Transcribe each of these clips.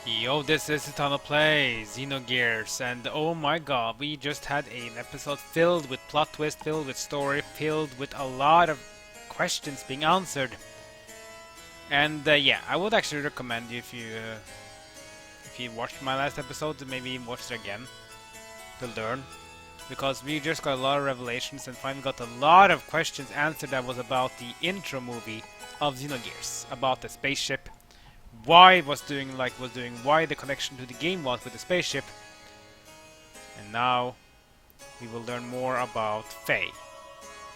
Yo, this is Eternal Play, Xenogears, and oh my god, we just had an episode filled with plot twist, filled with story, filled with a lot of questions being answered. And yeah, I would actually recommend you if you watched my last episode to maybe watch it again to learn, because we just got a lot of revelations and finally got a lot of questions answered that was about the intro movie of Xenogears, about the spaceship, why it was doing like it was doing, why the connection to the game was with the spaceship, and now we will learn more about Faye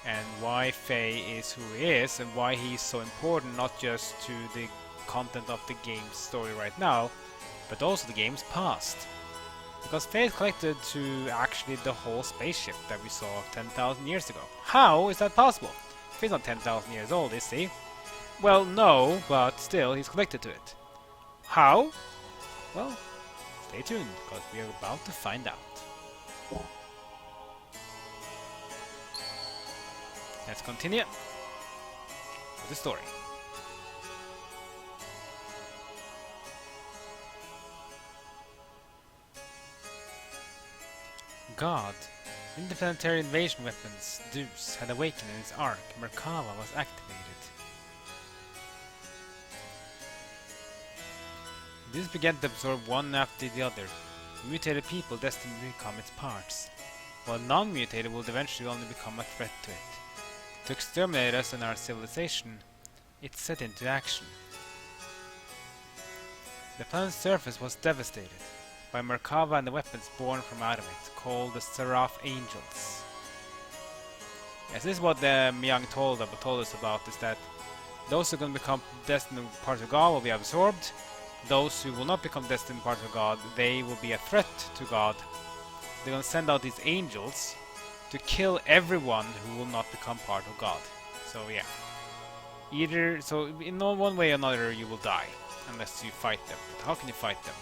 and why Faye is who he is and why he is so important, not just to the content of the game's story right now, but also the game's past. Because Faye is connected to actually the whole spaceship that we saw 10,000 years ago. How is that possible? Faye's not 10,000 years old, is he? Well, no, but still, he's connected to it. How? Well, stay tuned, because we are about to find out. Let's continue with the story. God. Interplanetary invasion weapons, Deus, had awakened in its arc. Merkava was activated. This began to absorb one after the other, mutated people destined to become its parts, while non-mutated would eventually only become a threat to it. To exterminate us and our civilization, it set into action. The planet's surface was devastated by Merkava and the weapons born from out of it, called the Seraph Angels. Yes, this is what Myung told us about, is that those who are going to become destined parts of God will be absorbed. Those who will not become destined parts of God, they will be a threat to God. They're going to send out these angels to kill everyone who will not become part of God. So yeah, in one way or another you will die unless you fight them. But how can you fight them?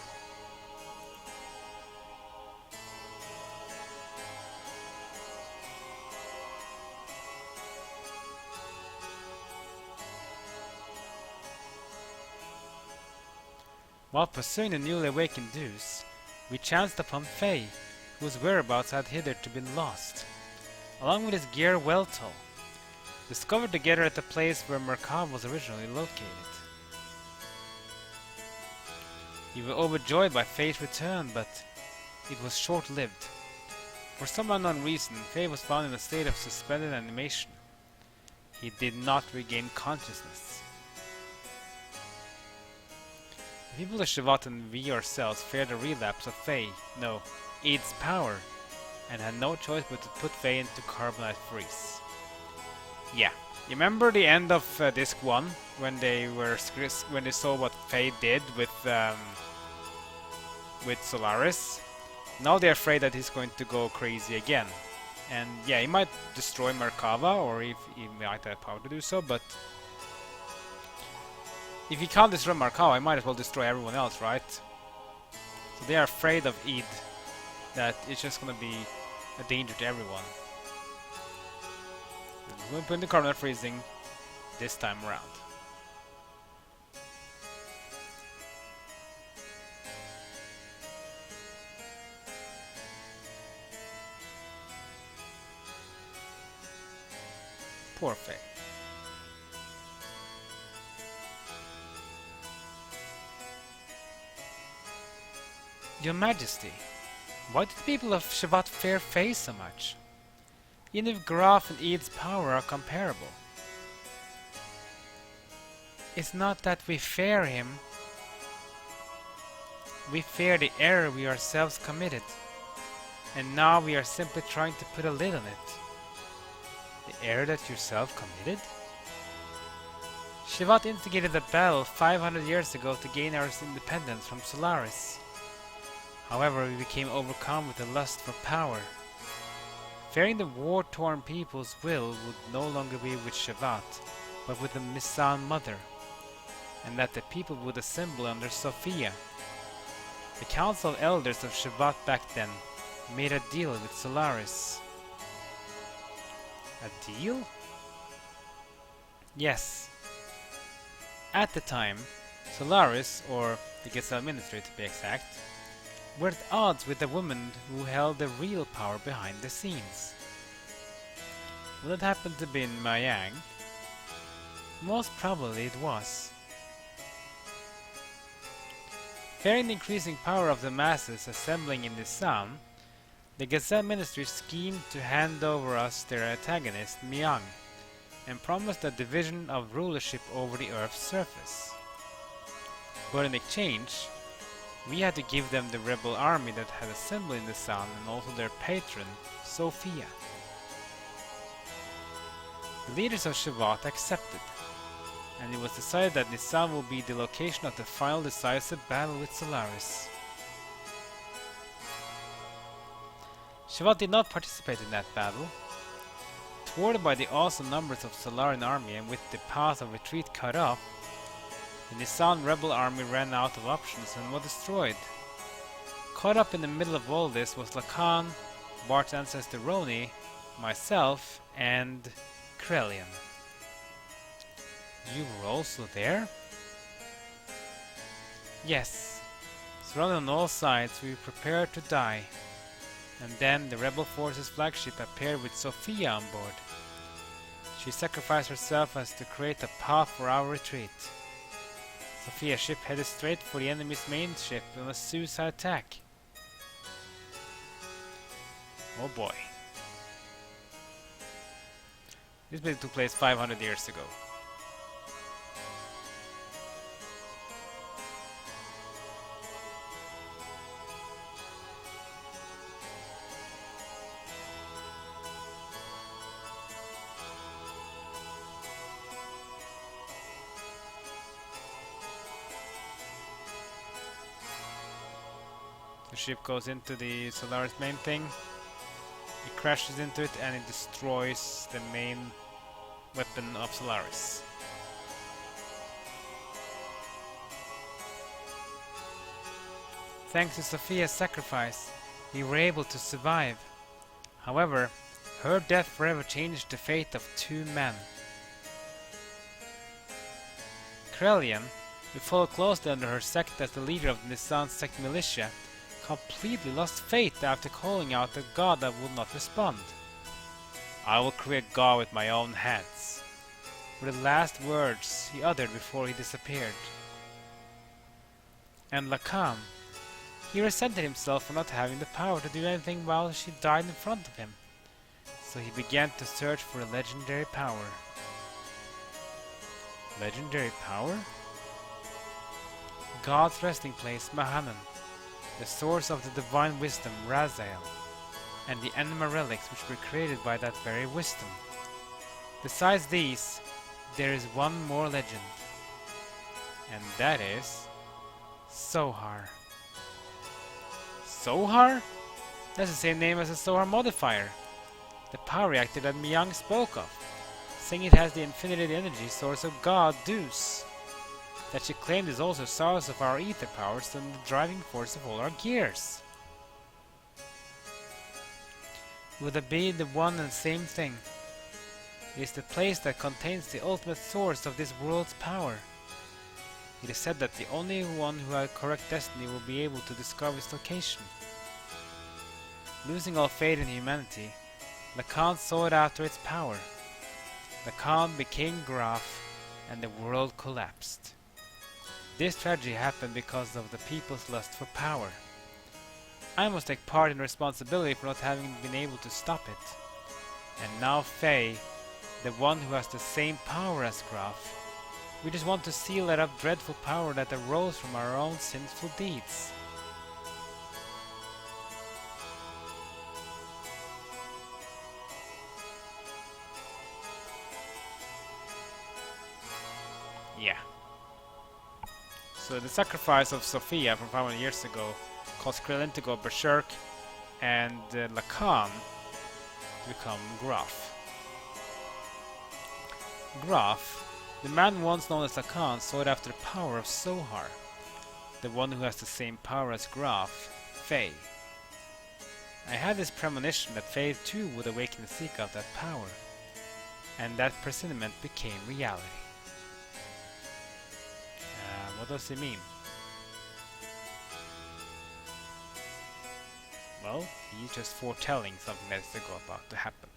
While pursuing the newly awakened Deus, we chanced upon Faye, whose whereabouts had hitherto been lost, along with his gear Weltall, discovered together at the place where Merkava was originally located. We were overjoyed by Faye's return, but it was short-lived. For some unknown reason, Faye was found in a state of suspended animation. He did not regain consciousness. The people of Shevat and we ourselves feared a relapse of Faye, no, Eid's power, and had no choice but to put Faye into carbonite freeze. Yeah, you remember the end of disc 1 when they saw what Faye did with Solaris? Now they're afraid that he's going to go crazy again. And yeah, he might destroy Merkava, or if he might have power to do so, but if he can't destroy Merkava, he might as well destroy everyone else, right? So they are afraid of Eid, that it's just gonna be a danger to everyone. We're going to put in the carbonite freezing this time around. Poor Faye. Your Majesty, why do the people of Shevat fear Faye so much? Even if Graf and Eid's power are comparable. It's not that we fear him. We fear the error we ourselves committed, and now we are simply trying to put a lid on it. The error that yourself committed? Shevat instigated a battle 500 years ago to gain our independence from Solaris. However, we became overcome with the lust for power. Fearing the war-torn people's will would no longer be with Shevat, but with the Misan Mother, and that the people would assemble under Sophia. The Council of Elders of Shevat back then made a deal with Solaris. A deal? Yes. At the time, Solaris, or the Gazelle Ministry to be exact, were at odds with the woman who held the real power behind the scenes. Would it happen to be in Mayang? Most probably it was. Fearing the increasing power of the masses assembling in the sun, the Gazelle Ministry schemed to hand over us their antagonist, Myang, and promised a division of rulership over the Earth's surface. But in exchange, we had to give them the rebel army that had assembled in the sun and also their patron, Sophia. The leaders of Shevat accepted, and it was decided that Nisan will be the location of the final decisive battle with Solaris. Shevat did not participate in that battle. Thwarted by the awesome numbers of Solarian army and with the path of retreat cut off, the Nisan rebel army ran out of options and was destroyed. Caught up in the middle of all this was Lacan, Bart's ancestor Roni, myself, and Krelian. You were also there? Yes. Surrounded on all sides, we prepared to die. And then the rebel forces' flagship appeared with Sophia on board. She sacrificed herself as to create a path for our retreat. Sophia's ship headed straight for the enemy's main ship on a suicide attack. Oh boy. This battle took place 500 years ago. The ship goes into the Solaris main thing, it crashes into it and it destroys the main weapon of Solaris. Thanks to Sophia's sacrifice, we were able to survive. However, her death forever changed the fate of 2 men. Krelian, who followed closely under her sect as the leader of the Nisan sect militia, completely lost faith after calling out a god that would not respond. I will create God with my own hands, were the last words he uttered before he disappeared. And Lacan, he resented himself for not having the power to do anything while she died in front of him, so he began to search for a legendary power. Legendary power? God's resting place, Mahanan, the source of the divine wisdom, Raziel, and the anima relics which were created by that very wisdom. Besides these, there is one more legend, and that is Sohar. Sohar? That's the same name as the Sohar modifier, the power reactor that Myang spoke of, saying it has the infinity energy source of God, Deus, that she claimed is also the source of our ether powers and the driving force of all our gears. Would it be the one and same thing? It is the place that contains the ultimate source of this world's power. It is said that the only one who had correct destiny will be able to discover its location. Losing all faith in humanity, Lacan sought after its power. Lacan became Graf, and the world collapsed. This tragedy happened because of the people's lust for power. I must take part in responsibility for not having been able to stop it. And now Faye, the one who has the same power as Graf, we just want to seal that up dreadful power that arose from our own sinful deeds. Yeah. So the sacrifice of Sophia from 500 years ago caused Krillin to go berserk and Lacan to become Graf. Graf, the man once known as Lacan, sought after the power of Sohar, the one who has the same power as Graf, Faye. I had this premonition that Faye too would awaken and seek out that power, and that presentiment became reality. What does it mean? Well, he's just foretelling something that's about to happen.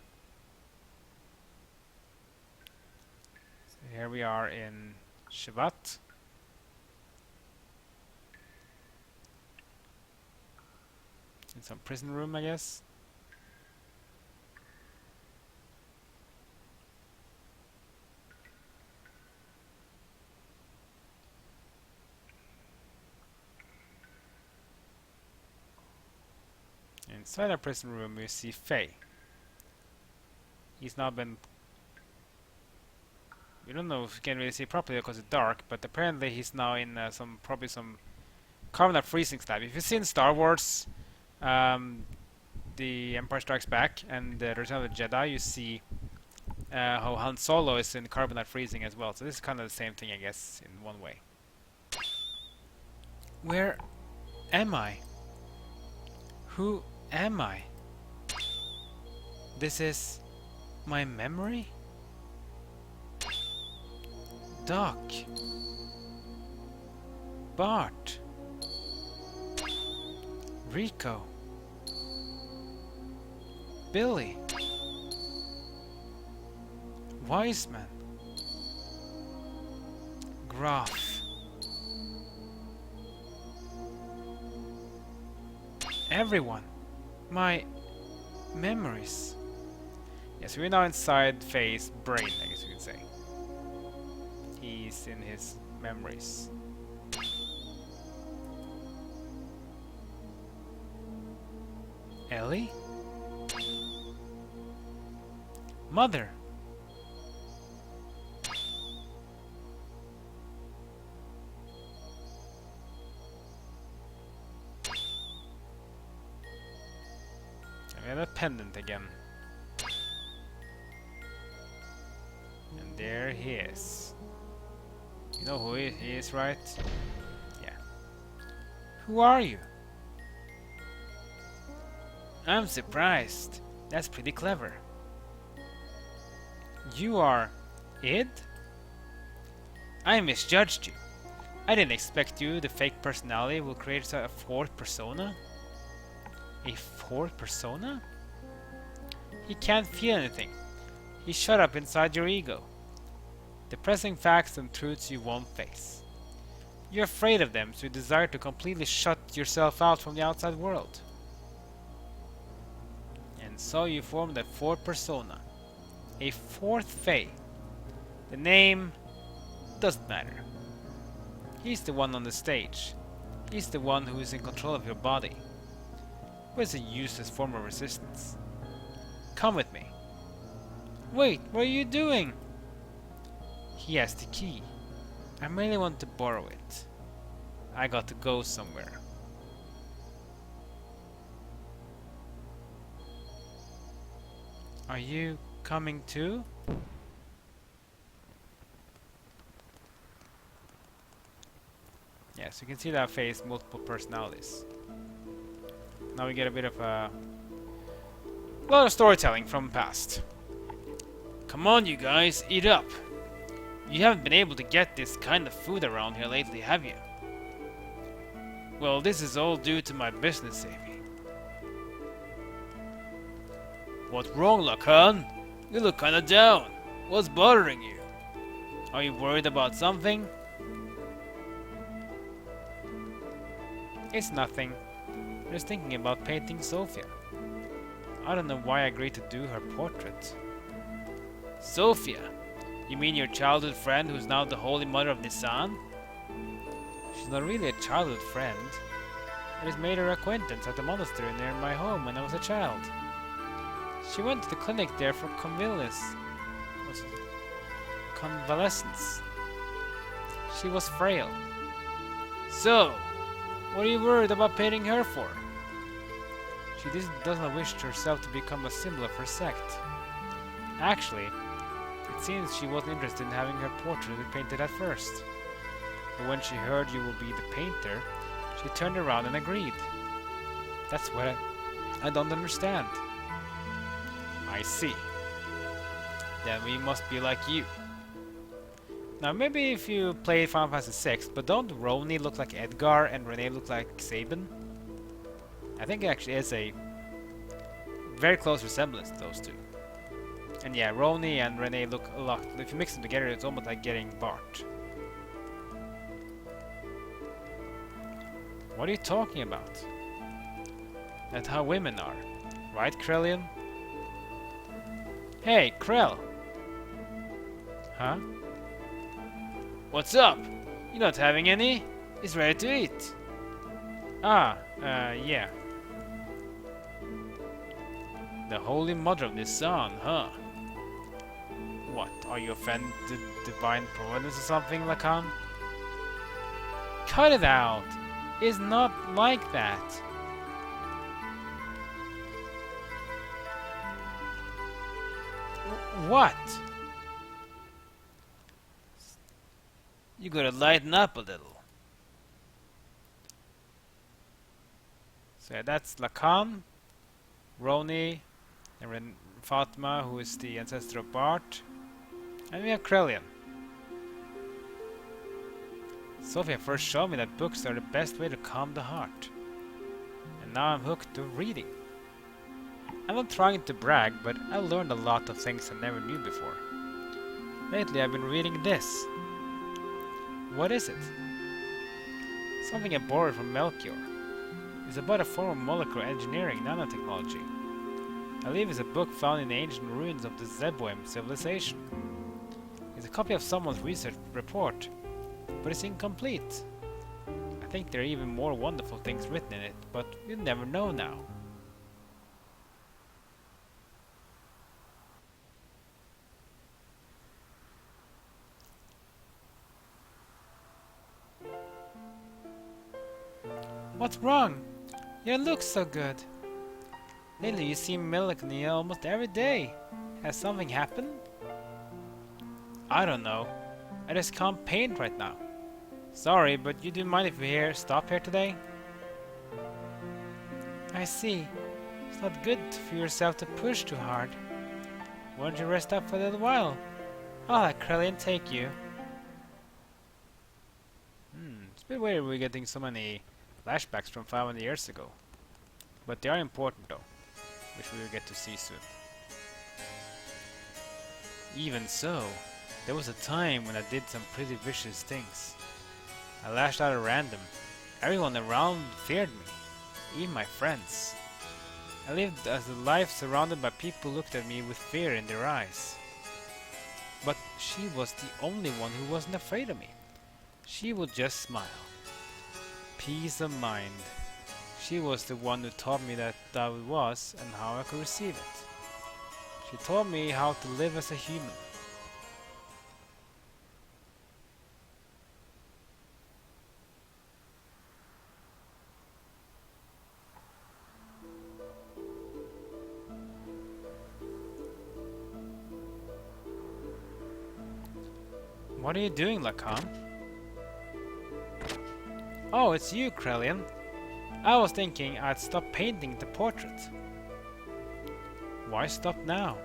So here we are in Shivat. In some prison room, I guess. Inside our prison room we see Faye. He's now been... We don't know if we can really see properly because it's dark, but apparently he's now in probably some carbonite freezing slab. If you've seen Star Wars, The Empire Strikes Back and Return of the Jedi, you see how Han Solo is in carbonite freezing as well. So this is kind of the same thing, I guess, in one way. Where am I? Who am I? This is my memory? Doc. Bart. Rico. Billy. Wiseman. Graf. Everyone. My memories. Yes, we're now inside Faye's brain, I guess you could say. He's in his memories. Ellie? Mother? We have a pendant again. And there he is. You know who he is, right? Yeah. Who are you? I'm surprised. That's pretty clever. You are Id? I misjudged you. I didn't expect you, the fake personality, will create a fourth persona. A fourth persona? He can't feel anything. He's shut up inside your ego. Depressing facts and truths you won't face. You're afraid of them, so you desire to completely shut yourself out from the outside world. And so you formed a fourth persona. A fourth Fae. The name doesn't matter. He's the one on the stage. He's the one who is in control of your body. Who is a useless form of resistance. Come with me. Wait, what are you doing? He has the key. I merely want to borrow it. I got to go somewhere. Are you coming too? Yes, you can see that face multiple personalities. Now we get a bit of a lot of storytelling from the past. Come on, you guys, eat up. You haven't been able to get this kind of food around here lately, have you? Well, this is all due to my business saving. What's wrong, Lacan? You look kinda down. What's bothering you? Are you worried about something? It's nothing. I'm just thinking about painting Sophia. I don't know why I agreed to do her portrait. Sophia? You mean your childhood friend who's now the Holy Mother of Nisan? She's not really a childhood friend. I just made her acquaintance at the monastery near my home when I was a child. She went to the clinic there for convalescence. She was frail. So, what are you worried about painting her for? She doesn't wish herself to become a symbol of her sect. Actually, it seems she wasn't interested in having her portrait painted at first. But when she heard you will be the painter, she turned around and agreed. That's what I don't understand. I see. Then we must be like you. Now maybe if you play Final Fantasy VI, but don't Roni look like Edgar and Renee look like Sabin? I think it actually is a very close resemblance to those two. And yeah, Roni and Renee look a lot. If you mix them together, it's almost like getting Bart. What are you talking about? That's how women are. Right, Krellian? Hey, Krell! Huh? What's up? You're not having any? It's ready to eat. Yeah. The Holy Mother of the Sun, huh? What, are you offended divine providence or something, Lacan? Cut it out! It's not like that. What? You gotta lighten up a little. So yeah, that's Lacan, Roni, and Fatma, who is the ancestor of Bart, and we have Krellian. Sophia first showed me that books are the best way to calm the heart, and now I'm hooked to reading. I'm not trying to brag, but I've learned a lot of things I never knew before. Lately I've been reading this. What is it? Something I borrowed from Melchior. It's about a form of molecular engineering nanotechnology. I believe it's a book found in the ancient ruins of the Zeboim civilization. It's a copy of someone's research report, but it's incomplete. I think there are even more wonderful things written in it, but you'll never know now. What's wrong? You look so good. Lately you seem melancholy almost every day. Has something happened? I don't know. I just can't paint right now. Sorry, but you do mind if we stop here today? I see. It's not good for yourself to push too hard. Why don't you rest up for a little while? I'll let Krellian take you. It's a bit weird we're getting so many flashbacks from 500 years ago. But they are important though, which we will get to see soon. Even so, there was a time when I did some pretty vicious things. I lashed out at random. Everyone around feared me, even my friends. I lived as a life surrounded by people who looked at me with fear in their eyes. But she was the only one who wasn't afraid of me. She would just smile. Peace of mind. She was the one who taught me that I was and how I could receive it. She taught me how to live as a human. What are you doing, Lacan? Oh, it's you, Krellian. I was thinking I'd stop painting the portrait. Why stop now?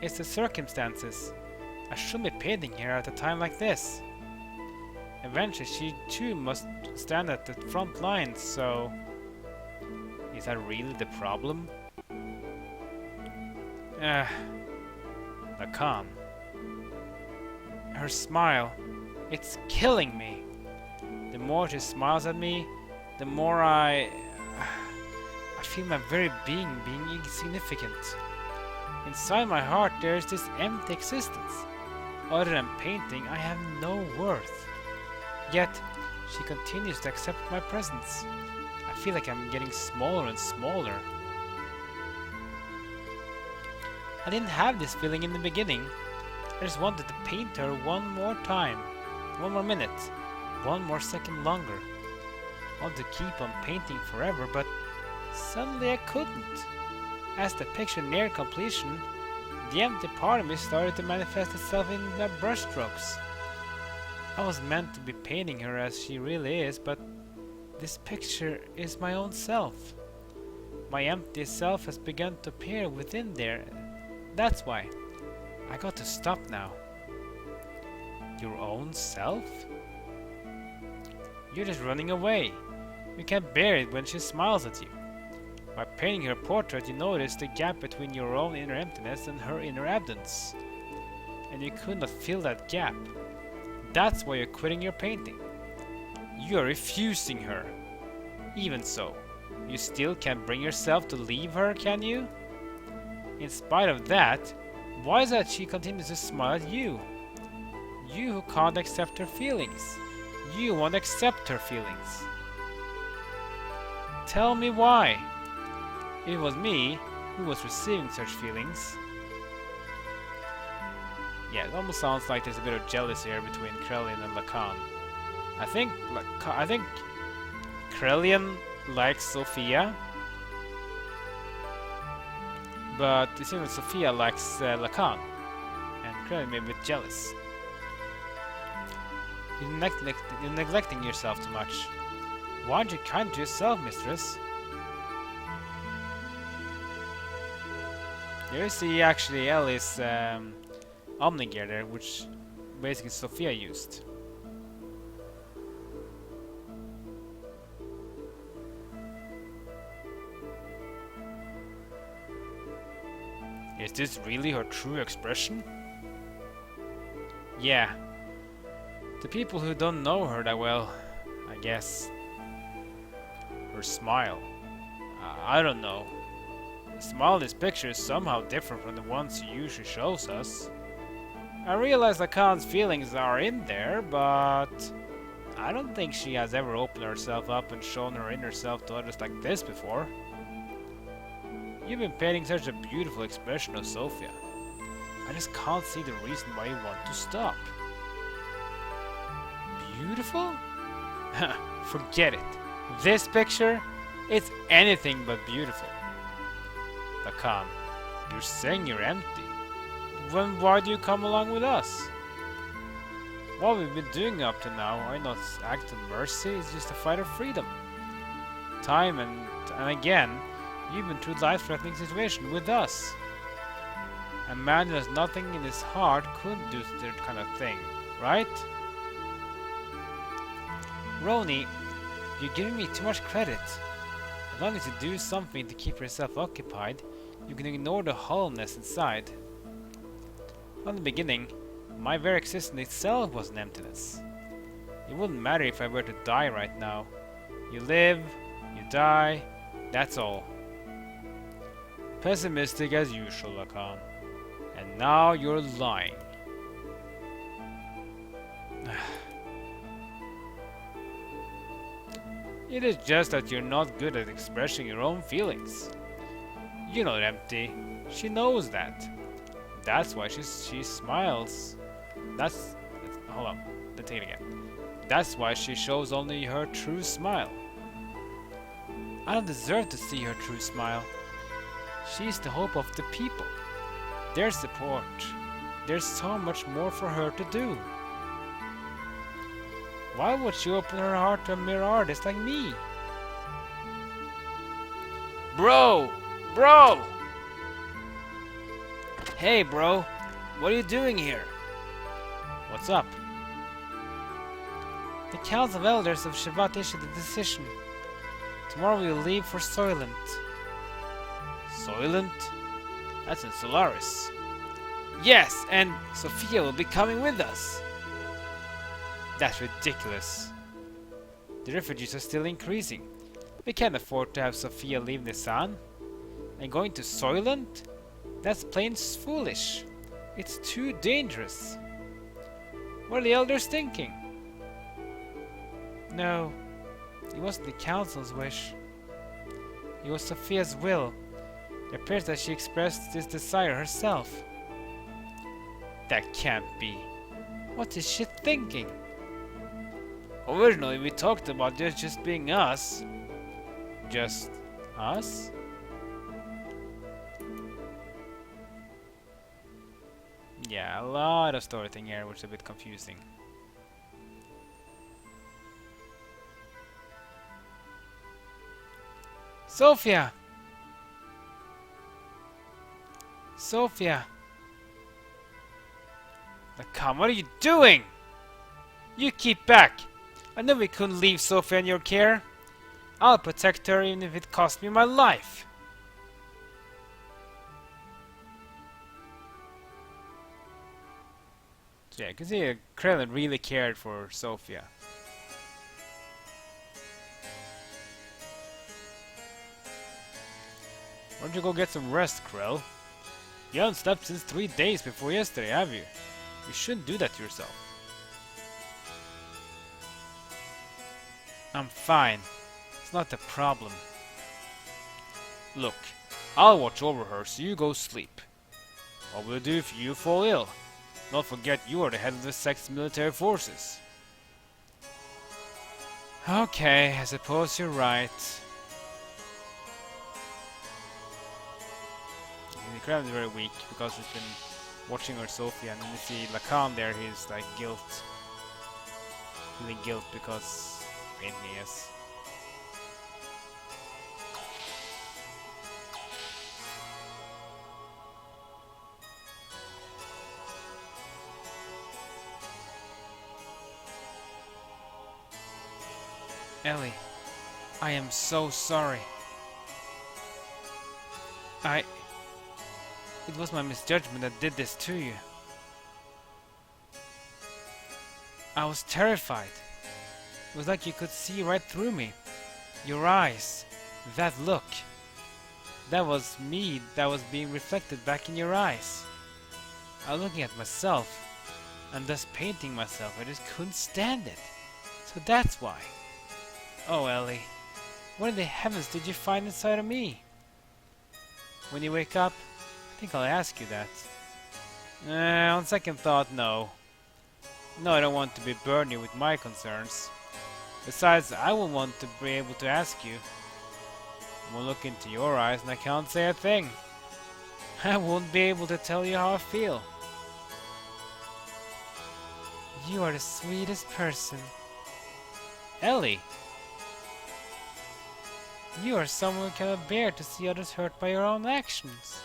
It's the circumstances. I shouldn't be painting here at a time like this. Eventually she too must stand at the front lines, so... Is that really the problem? Lacan. Her smile, it's killing me. The more she smiles at me, the more I feel my very being insignificant. Inside my heart there is this empty existence. Other than painting, I have no worth. Yet, she continues to accept my presence. I feel like I'm getting smaller and smaller. I didn't have this feeling in the beginning. I just wanted to paint her one more time, one more minute, one more second longer. I wanted to keep on painting forever, but suddenly I couldn't. As the picture neared completion, the empty part of me started to manifest itself in my brushstrokes. I was meant to be painting her as she really is, but this picture is my own self. My empty self has begun to appear within there. That's why. I got to stop now. Your own self? You're just running away. You can't bear it when she smiles at you. By painting her portrait, you notice the gap between your own inner emptiness and her inner abundance. And you could not fill that gap. That's why you're quitting your painting. You are refusing her. Even so, you still can't bring yourself to leave her, can you? In spite of that, why is that she continues to smile at you? You who can't accept her feelings. You won't accept her feelings. Tell me why. If it was me who was receiving such feelings. Yeah, it almost sounds like there's a bit of jealousy here between Krelian and Lacan. I think Krelian likes Sophia, but it seems that Sophia likes Lacan, and Krelian may be a bit jealous. You're neglecting yourself too much. Why aren't you kind to yourself, mistress? There you see actually Ellie's Omnigear there, which basically Sophia used. Is this really her true expression? Yeah. The people who don't know her that well, I guess. Her smile. I don't know. The smile in this picture is somehow different from the ones she usually shows us. I realize Lacan's feelings are in there, but I don't think she has ever opened herself up and shown her inner self to others like this before. You've been painting such a beautiful expression of Sophia. I just can't see the reason why you want to stop. Beautiful? Forget it. This picture, it's anything but beautiful. Lacan, you're saying you're empty. Then why do you come along with us? What we've been doing up to now are not acts of mercy, it's just a fight of freedom. Time and again, you've been through life-threatening situation with us. A man who has nothing in his heart couldn't do that kind of thing, right? Roni, you're giving me too much credit. As long as you do something to keep yourself occupied, you can ignore the hollowness inside. From the beginning, my very existence itself was an emptiness. It wouldn't matter if I were to die right now. You live, you die, that's all. Pessimistic as usual, Lacan. And now you're lying. It is just that you're not good at expressing your own feelings. You're not empty. She knows that. That's why she smiles. Hold on. Let's take it again. That's why she shows only her true smile. I don't deserve to see her true smile. She's the hope of the people. Their support. There's so much more for her to do. Why would she open her heart to a mere artist like me? Bro! Bro! Hey, bro. What are you doing here? What's up? The Council of Elders of Shavat issued a decision. Tomorrow we will leave for Soylent. Soylent? That's in Solaris. Yes, and Sophia will be coming with us. That's ridiculous. The refugees are still increasing. We can't afford to have Sophia leave the sun. And going to Soylent? That's plain foolish. It's too dangerous. What are the elders thinking? No, it wasn't the council's wish. It was Sophia's will. It appears that she expressed this desire herself. That can't be. What is she thinking? Originally we talked about just being us. Just us? Yeah, a lot of storytelling here, which is a bit confusing. Sophia! Sophia! Lacan, what are you doing? You keep back! I knew we couldn't leave Sophia in your care. I'll protect her even if it costs me my life. So yeah, I can see Krillin really cared for Sophia. Why don't you go get some rest, Krill? You haven't slept since 3 days before yesterday, have you? You shouldn't do that to yourself. I'm fine. It's not the problem. Look, I'll watch over her so you go sleep. What will you do if you fall ill? Don't forget you are the head of the sect's military forces. Okay, I suppose you're right. The crab is very weak because he's been watching her Sophia, and then you see Lacan there, he's like feeling guilt because pain he is. Ellie, I am so sorry. It was my misjudgment that did this to you. I was terrified. It was like you could see right through me. Your eyes, that look. That was me that was being reflected back in your eyes. I was looking at myself, and thus painting myself. I just couldn't stand it. So that's why. Oh, Ellie, what in the heavens did you find inside of me? When you wake up, I think I'll ask you that. On second thought, no. No, I don't want to be burden you with my concerns. Besides, I won't want to be able to ask you. I will look into your eyes and I can't say a thing. I won't be able to tell you how I feel. You are the sweetest person. Ellie! You are someone who cannot bear to see others hurt by your own actions.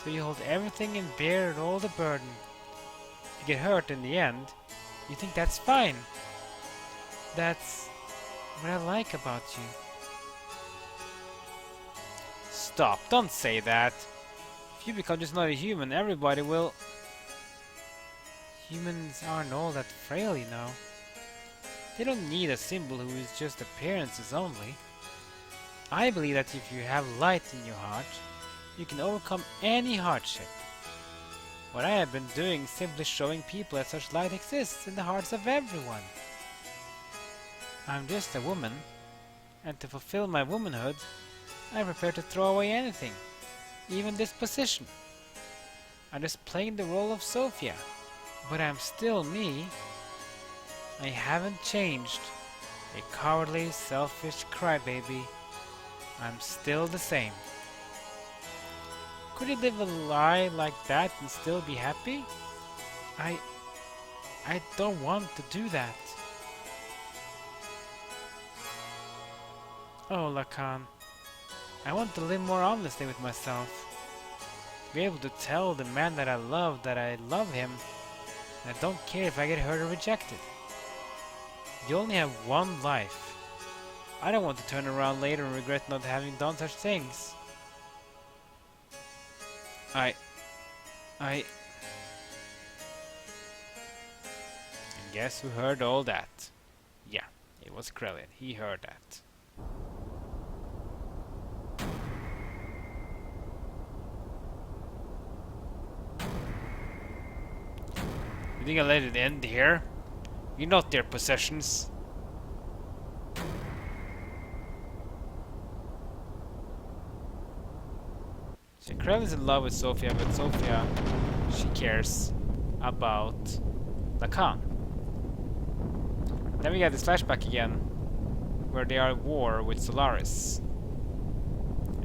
So you hold everything and bear all the burden. If you get hurt in the end, you think that's fine. That's what I like about you. Stop, don't say that. If you become just another human, everybody will... Humans aren't all that frail, you know. They don't need a symbol who is just appearances only. I believe that if you have light in your heart, you can overcome any hardship. What I have been doing is simply showing people that such light exists in the hearts of everyone. I'm just a woman, and to fulfill my womanhood, I'm prepared to throw away anything, even this position. I'm just playing the role of Sophia, but I'm still me. I haven't changed. A cowardly, selfish crybaby. I'm still the same. Could you live a lie like that and still be happy? I don't want to do that. Oh, Lacan. I want to live more honestly with myself. Be able to tell the man that I love him, and I don't care if I get hurt or rejected. You only have one life. I don't want to turn around later and regret not having done such things. And guess who heard all that? Yeah, it was Krillin. He heard that. You think I'll let it end here? You're not their possessions. So Krillin's in love with Sophia, but Sophia, she cares about Lacan. Then we get this flashback again, where they are at war with Solaris.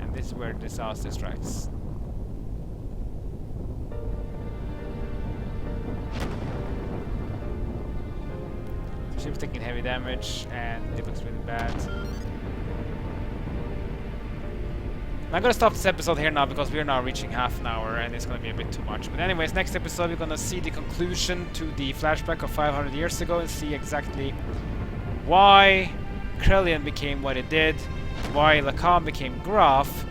And this is where disaster strikes. The ship's taking heavy damage, and it looks really bad. I'm gonna stop this episode here now because we're now reaching half an hour and it's gonna be a bit too much. But anyways, next episode we're gonna see the conclusion to the flashback of 500 years ago and see exactly why Krellian became what it did, why Lacan became Graph,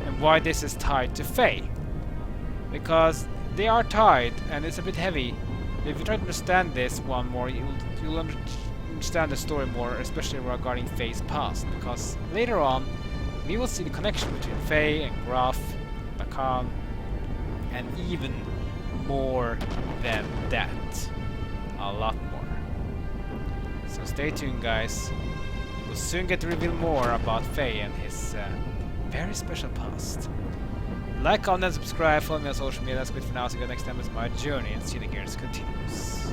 and why this is tied to Faye. Because they are tied, and it's a bit heavy. If you try to understand this one more, you'll understand the story more, especially regarding Faye's past. Because later on, we will see the connection between Faye and Graph, Lacan, and even more than that. A lot more. So stay tuned, guys. We'll soon get to reveal more about Faye and his very special past. Like, comment, and subscribe. Follow me on social media. That's good for now. See you next time as my journey and Xenogears continues.